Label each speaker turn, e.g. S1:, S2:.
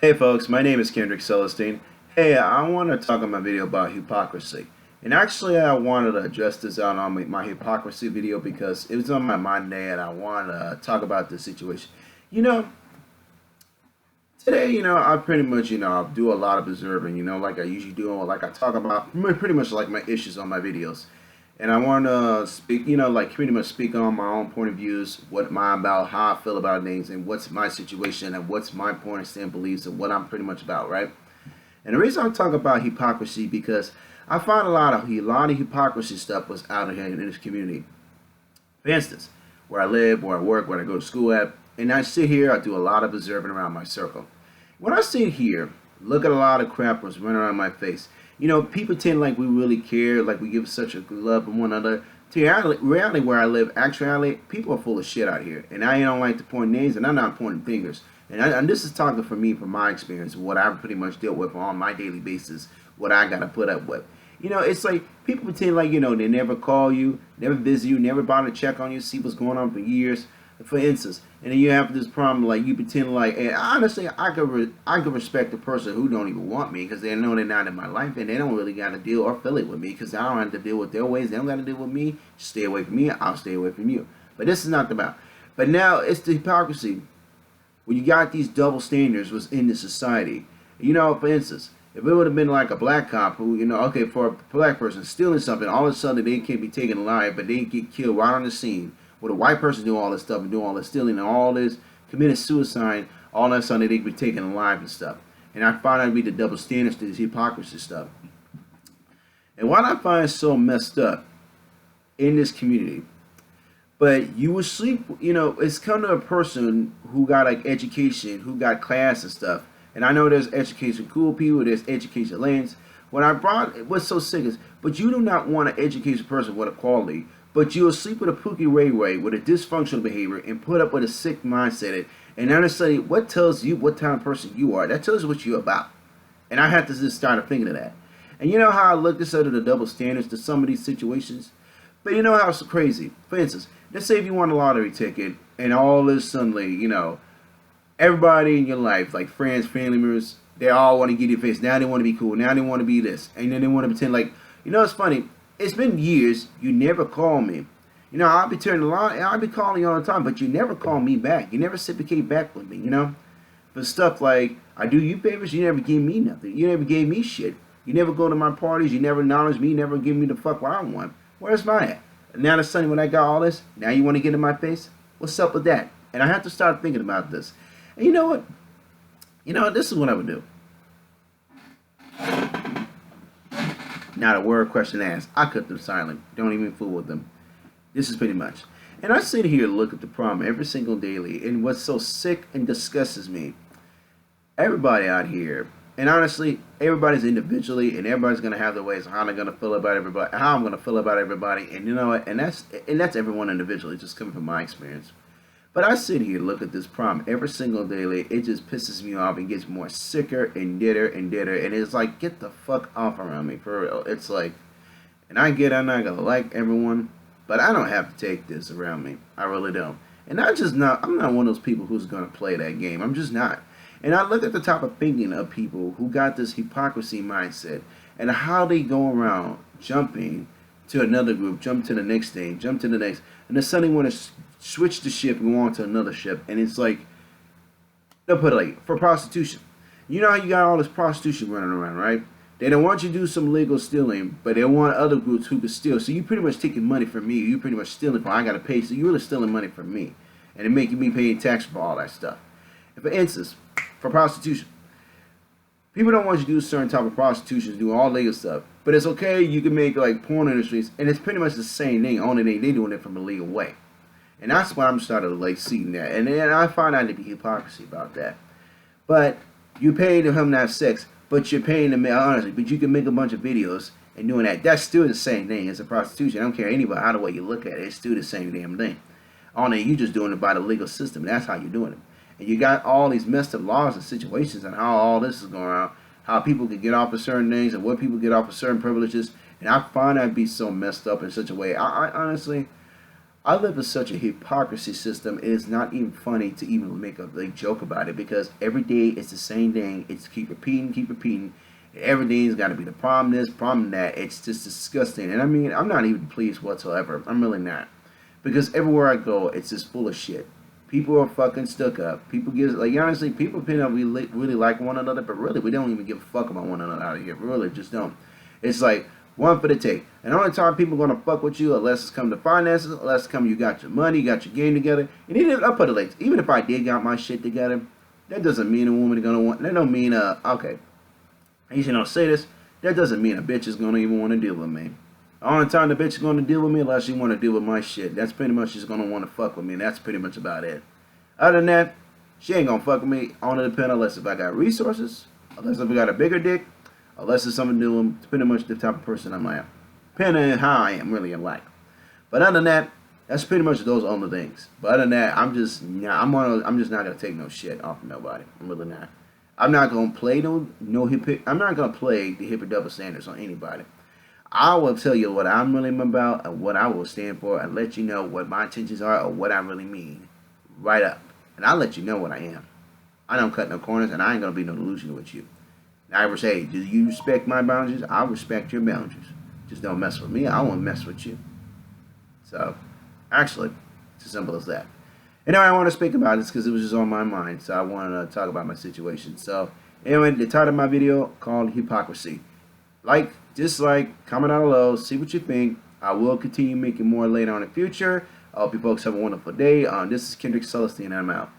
S1: Hey folks, my name is Kendrick Celestine. Hey, I want to talk on my video about hypocrisy. And actually, I wanted to address this out on my hypocrisy video because it was on my mind today and I wanted to talk about this situation. You know, today, I pretty much, I do a lot of observing, like I usually do, like I talk about pretty much like my issues on my videos. And I want to speak, like pretty much speak on my own point of views, what my about, how I feel about things, and what's my situation, and what's my point of stand beliefs, and what I'm pretty much about, right? And the reason I'm talking about hypocrisy because I find a lot of hypocrisy stuff was out here in this community. For instance, where I live, where I work, where I go to school at, and I sit here, I do a lot of observing around my circle. When I sit here, look at a lot of crap was running around my face. People tend like we really care, like we give such a good love to one another. To reality where I live, actuality, people are full of shit out here. And I don't like to point names, and I'm not pointing fingers. And this is talking for me, from my experience, what I've pretty much dealt with on my daily basis, what I got to put up with. It's like people pretend like, they never call you, never visit you, never bother to check on you, see what's going on for years, for instance. And then you have this problem like you pretend like, and honestly, I could respect the person who don't even want me because they know they're not in my life and they don't really got to deal or feel it with me because I don't have to deal with their ways. They don't got to deal with me. Stay away from me. I'll stay away from you. But this is not about. But now it's the hypocrisy when you got these double standards was in the society. For instance, if it would have been like a black cop who, okay, for a black person stealing something, all of a sudden they can't be taken alive, but they get killed right on the scene. With a white person doing all this stuff and doing all this stealing and all this, committing suicide, all of a sudden they can be taken alive and stuff. And I find that to be the double standards to this hypocrisy stuff. And what I find so messed up in this community, but you will sleep, it's come to a person who got like education, who got class and stuff. And I know there's education cool people, there's education lanes. What I brought, what's so sick is, but you do not want an educated person with a quality, but you will sleep with a Pookie Ray Ray with a dysfunctional behavior and put up with a sick mindset. And honestly, what tells you what kind of person you are? That tells you what you're about. And I had to just start thinking of that. And you know how I look at the double standards to some of these situations? But you know how it's crazy. For instance, let's say if you won a lottery ticket and all this suddenly, everybody in your life, like friends, family members, they all want to get your face. Now they want to be cool. Now they want to be this. And then they want to pretend like, it's funny. It's been years. You never call me. I'll be turning a lot. I'll be calling you all the time, but you never call me back. You never reciprocate back with me. For stuff like I do you favors, you never give me nothing. You never gave me shit. You never go to my parties. You never acknowledge me. You never give me the fuck what I want. Where's mine at? And now the Sunday when I got all this, now you want to get in my face? What's up with that? And I have to start thinking about this. And you know what? This is what I would do. Not a word question asked. I cut them silent. Don't even fool with them. This is pretty much. And I sit here and look at the problem every single daily. And what's so sick and disgusts me, everybody out here, and honestly, everybody's individually, and everybody's gonna have their ways of how they're gonna feel about everybody, how I'm gonna feel about everybody, and you know what? And that's everyone individually, just coming from my experience. But I sit here and look at this problem every single daily. It just pisses me off and gets more sicker and deader and deader. And it's like, get the fuck off around me, for real. It's like, and I get I'm not going to like everyone, but I don't have to take this around me. I really don't. And I'm not one of those people who's going to play that game. I'm just not. And I look at the type of thinking of people who got this hypocrisy mindset and how they go around jumping to another group, jump to the next thing, jump to the next, and then suddenly want to switch the ship and go on to another ship. And it's like, they'll put it like, for prostitution. You know how you got all this prostitution running around, right? They don't want you to do some legal stealing, but they want other groups who can steal. So you pretty much taking money from me. You pretty much stealing from, I got to pay. So you're really stealing money from me. And it making me paying tax for all that stuff. And for instance, for prostitution, people don't want you to do certain type of prostitution, do all legal stuff. But it's okay, you can make like porn industries, and it's pretty much the same thing, only they doing it from a legal way. And that's why I'm starting to like seeing that. And then I find out to be hypocrisy about that. But you pay him to have sex, but you're paying the man, honestly, but you can make a bunch of videos and doing that. That's still the same thing as a prostitution. I don't care anybody how the way you look at it, it's still the same damn thing. Only you just doing it by the legal system. That's how you're doing it. And you got all these messed up laws and situations and how all this is going on, how people can get off of certain things and what people get off of certain privileges. And I find that to be so messed up in such a way. I honestly, I live in such a hypocrisy system. It is not even funny to even make a like joke about it because every day it's the same thing. It's keep repeating, keep repeating. Every day's got to be the problem this, problem that. It's just disgusting. And I mean, I'm not even pleased whatsoever. I'm really not, because everywhere I go, it's just full of shit. People are fucking stuck up. People get like honestly, people really like one another, but really we don't even give a fuck about one another out here. We really just don't. It's like one for the take. And the only time people gonna fuck with you unless it's come to finances, unless it's come you got your money, you got your game together. And even if I put it like, even if I did got my shit together, that doesn't mean a woman is gonna want. That don't mean okay. I usually don't say this. That doesn't mean a bitch is gonna even want to deal with me. The only time the bitch is gonna deal with me unless she want to deal with my shit. That's pretty much she's gonna want to fuck with me. And that's pretty much about it. Other than that, she ain't gonna fuck with me. On the depend unless if I got resources, unless if I got a bigger dick, unless it's something doing. It's pretty much the type of person I'm at. Depending on how I am really in life. But other than that, that's pretty much those only things. But other than that, I'm just not gonna take no shit off of nobody. I'm really not. I'm not gonna play I'm not gonna play the hipper double standards on anybody. I will tell you what I'm really about and what I will stand for and let you know what my intentions are or what I really mean. Right up. And I'll let you know what I am. I don't cut no corners and I ain't gonna be no delusional with you. And I ever say, do you respect my boundaries? I respect your boundaries. Just don't mess with me. I won't mess with you. So, actually, it's as simple as that. Anyway, I want to speak about this because it was just on my mind. So I wanted to talk about my situation. So, anyway, the title of my video called Hypocrisy. Like, dislike, comment down below, see what you think. I will continue making more later on in the future. I hope you folks have a wonderful day. This is Kendrick Celestine, and I'm out.